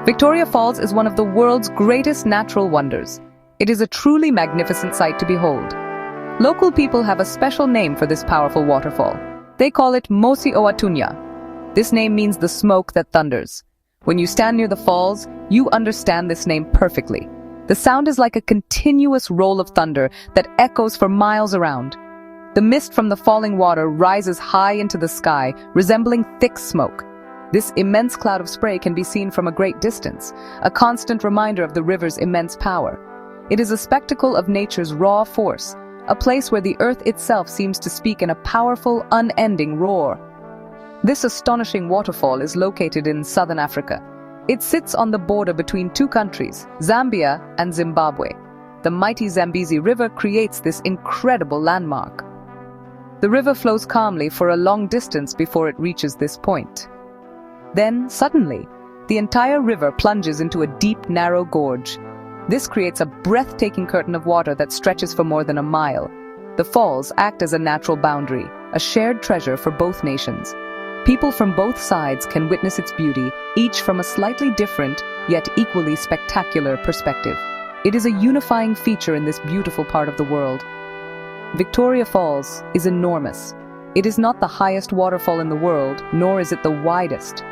Victoria Falls is one of the world's greatest natural wonders. It is a truly magnificent sight to behold. Local people have a special name for this powerful waterfall. They call it Mosi Oatunya. This name means the smoke that thunders. When you stand near the falls, you understand this name perfectly. The sound is like a continuous roll of thunder that echoes for miles around. The mist from the falling water rises high into the sky, resembling thick smoke. This immense cloud of spray can be seen from a great distance, a constant reminder of the river's immense power. It is a spectacle of nature's raw force, a place where the earth itself seems to speak in a powerful, unending roar. This astonishing waterfall is located in southern Africa. It sits on the border between two countries, Zambia and Zimbabwe. The mighty Zambezi River creates this incredible landmark. The river flows calmly for a long distance before it reaches this point. Then, suddenly, the entire river plunges into a deep, narrow gorge. This creates a breathtaking curtain of water that stretches for more than a mile. The falls act as a natural boundary, a shared treasure for both nations. People from both sides can witness its beauty, each from a slightly different, yet equally spectacular perspective. It is a unifying feature in this beautiful part of the world. Victoria Falls is enormous. It is not the highest waterfall in the world, nor is it the widest.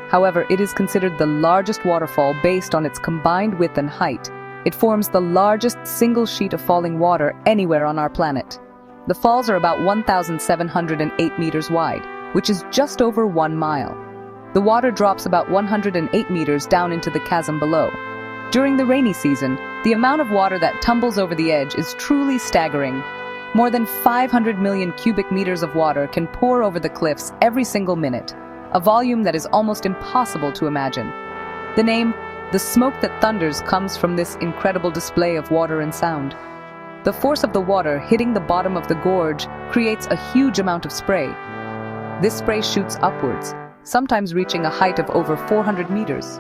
However, it is considered the largest waterfall based on its combined width and height. It forms the largest single sheet of falling water anywhere on our planet. The falls are about 1,708 meters wide, which is just over 1 mile. The water drops about 108 meters down into the chasm below. During the rainy season, the amount of water that tumbles over the edge is truly staggering. More than 500 million cubic meters of water can pour over the cliffs every single minute, a volume that is almost impossible to imagine. The name, the smoke that thunders, comes from this incredible display of water and sound. The force of the water hitting the bottom of the gorge creates a huge amount of spray. This spray shoots upwards, sometimes reaching a height of over 400 meters.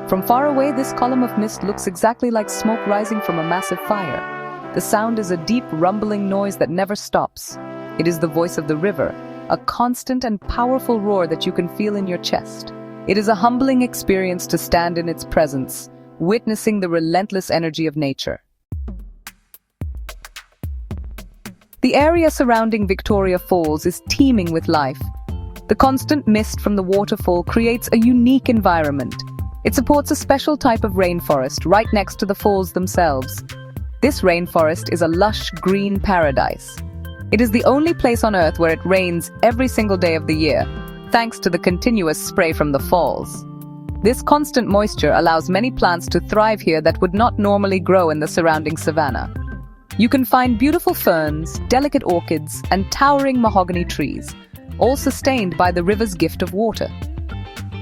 From far away, this column of mist looks exactly like smoke rising from a massive fire. The sound is a deep, rumbling noise that never stops. It is the voice of the river, a constant and powerful roar that you can feel in your chest. It is a humbling experience to stand in its presence, witnessing the relentless energy of nature. The area surrounding Victoria Falls is teeming with life. The constant mist from the waterfall creates a unique environment. It supports a special type of rainforest right next to the falls themselves. This rainforest is a lush green paradise. It is the only place on Earth where it rains every single day of the year, thanks to the continuous spray from the falls. This constant moisture allows many plants to thrive here that would not normally grow in the surrounding savanna. You can find beautiful ferns, delicate orchids, and towering mahogany trees, all sustained by the river's gift of water.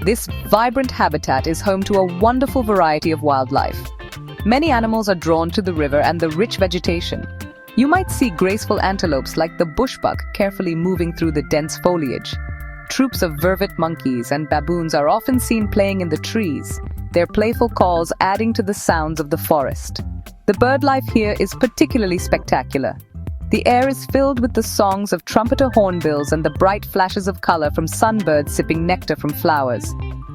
This vibrant habitat is home to a wonderful variety of wildlife. Many animals are drawn to the river and the rich vegetation. You might see graceful antelopes like the bushbuck carefully moving through the dense foliage. Troops of vervet monkeys and baboons are often seen playing in the trees, their playful calls adding to the sounds of the forest. The bird life here is particularly spectacular. The air is filled with the songs of trumpeter hornbills and the bright flashes of color from sunbirds sipping nectar from flowers.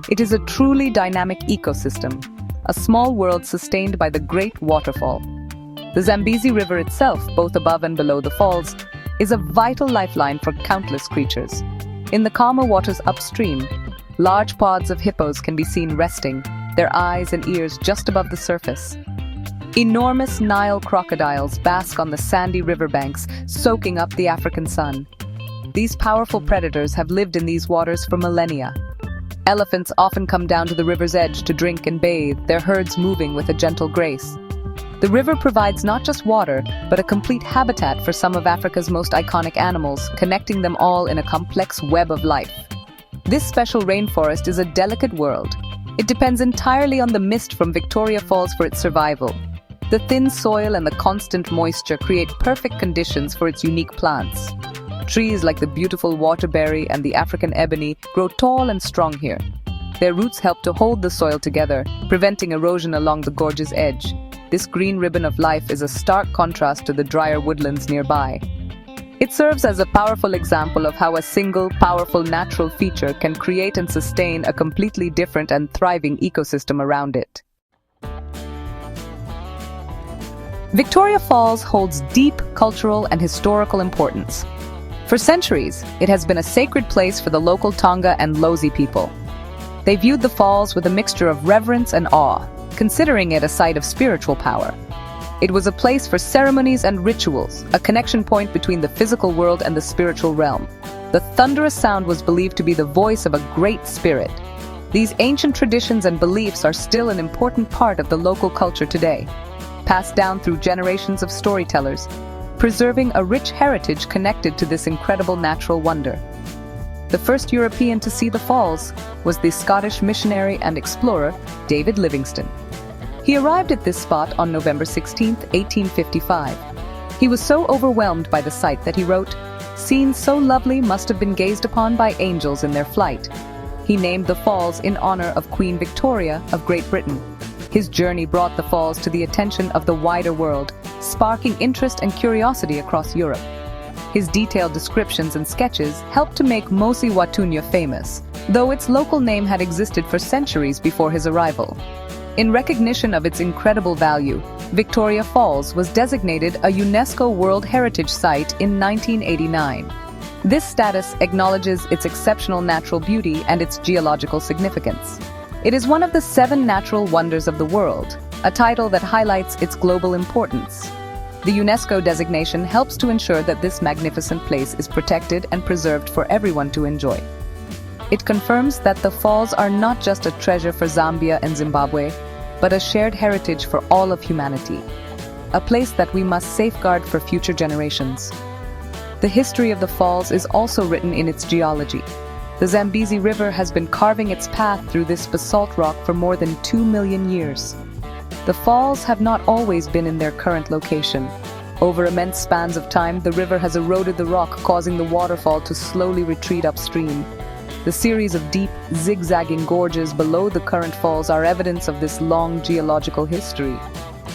It is a truly dynamic ecosystem, a small world sustained by the great waterfall. The Zambezi River itself, both above and below the falls, is a vital lifeline for countless creatures. In the calmer waters upstream, large pods of hippos can be seen resting, their eyes and ears just above the surface. Enormous Nile crocodiles bask on the sandy riverbanks, soaking up the African sun. These powerful predators have lived in these waters for millennia. Elephants often come down to the river's edge to drink and bathe, their herds moving with a gentle grace. The river provides not just water, but a complete habitat for some of Africa's most iconic animals, connecting them all in a complex web of life. This special rainforest is a delicate world. It depends entirely on the mist from Victoria Falls for its survival. The thin soil and the constant moisture create perfect conditions for its unique plants. Trees like the beautiful waterberry and the African ebony grow tall and strong here. Their roots help to hold the soil together, preventing erosion along the gorge's edge. This green ribbon of life is a stark contrast to the drier woodlands nearby. It serves as a powerful example of how a single, powerful natural feature can create and sustain a completely different and thriving ecosystem around it. Victoria Falls holds deep cultural and historical importance. For centuries, it has been a sacred place for the local Tonga and Lozi people. They viewed the falls with a mixture of reverence and awe, considering it a site of spiritual power. It was a place for ceremonies and rituals, a connection point between the physical world and the spiritual realm. The thunderous sound was believed to be the voice of a great spirit. These ancient traditions and beliefs are still an important part of the local culture today, passed down through generations of storytellers, preserving a rich heritage connected to this incredible natural wonder. The first European to see the falls was the Scottish missionary and explorer David Livingstone. He arrived at this spot on November 16, 1855. He was so overwhelmed by the sight that he wrote, "Scenes so lovely must have been gazed upon by angels in their flight." He named the falls in honor of Queen Victoria of Great Britain. His journey brought the falls to the attention of the wider world, sparking interest and curiosity across Europe. His detailed descriptions and sketches helped to make Mosi Watunya famous, though its local name had existed for centuries before his arrival. In recognition of its incredible value, Victoria Falls was designated a UNESCO World Heritage Site in 1989. This status acknowledges its exceptional natural beauty and its geological significance. It is one of the 7 natural wonders of the world, a title that highlights its global importance. The UNESCO designation helps to ensure that this magnificent place is protected and preserved for everyone to enjoy. It confirms that the falls are not just a treasure for Zambia and Zimbabwe, but a shared heritage for all of humanity, a place that we must safeguard for future generations. The history of the falls is also written in its geology. The Zambezi River has been carving its path through this basalt rock for more than 2 million years. The falls have not always been in their current location. Over immense spans of time, the river has eroded the rock, causing the waterfall to slowly retreat upstream. The series of deep, zigzagging gorges below the current falls are evidence of this long geological history.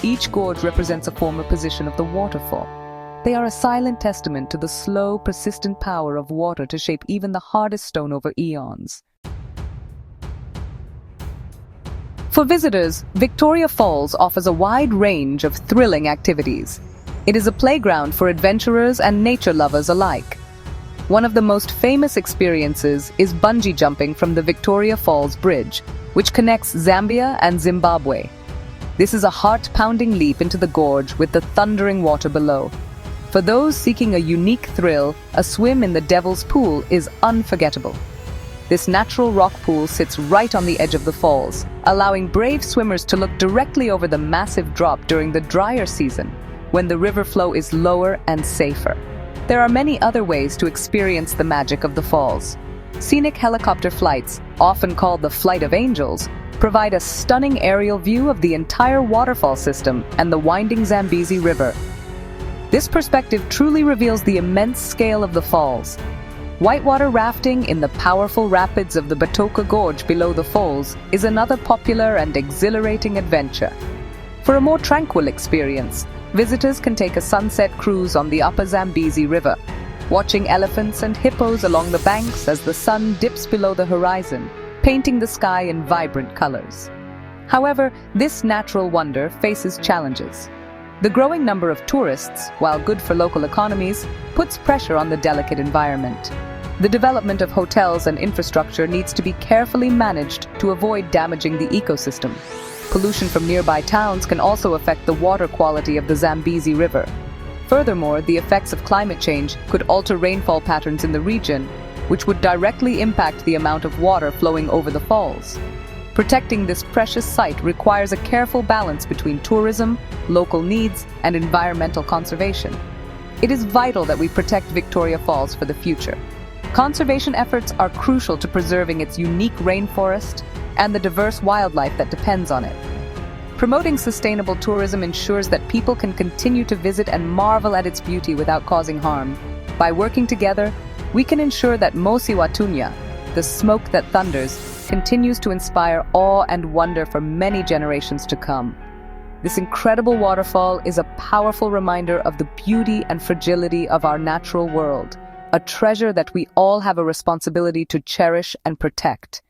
Each gorge represents a former position of the waterfall. They are a silent testament to the slow, persistent power of water to shape even the hardest stone over eons. For visitors, Victoria Falls offers a wide range of thrilling activities. It is a playground for adventurers and nature lovers alike. One of the most famous experiences is bungee jumping from the Victoria Falls Bridge, which connects Zambia and Zimbabwe. This is a heart-pounding leap into the gorge with the thundering water below. For those seeking a unique thrill, a swim in the Devil's Pool is unforgettable. This natural rock pool sits right on the edge of the falls, allowing brave swimmers to look directly over the massive drop during the drier season, when the river flow is lower and safer. There are many other ways to experience the magic of the falls. Scenic helicopter flights, often called the Flight of Angels, provide a stunning aerial view of the entire waterfall system and the winding Zambezi River. This perspective truly reveals the immense scale of the falls. Whitewater rafting in the powerful rapids of the Batoka Gorge below the falls is another popular and exhilarating adventure. For a more tranquil experience, visitors can take a sunset cruise on the upper Zambezi River, watching elephants and hippos along the banks as the sun dips below the horizon, painting the sky in vibrant colors. However, this natural wonder faces challenges. The growing number of tourists, while good for local economies, puts pressure on the delicate environment. The development of hotels and infrastructure needs to be carefully managed to avoid damaging the ecosystem. Pollution from nearby towns can also affect the water quality of the Zambezi River. Furthermore, the effects of climate change could alter rainfall patterns in the region, which would directly impact the amount of water flowing over the falls. Protecting this precious site requires a careful balance between tourism, local needs, and environmental conservation. It is vital that we protect Victoria Falls for the future. Conservation efforts are crucial to preserving its unique rainforest and the diverse wildlife that depends on it. Promoting sustainable tourism ensures that people can continue to visit and marvel at its beauty without causing harm. By working together, we can ensure that Mosi Watunya, the smoke that thunders, continues to inspire awe and wonder for many generations to come. This incredible waterfall is a powerful reminder of the beauty and fragility of our natural world, a treasure that we all have a responsibility to cherish and protect.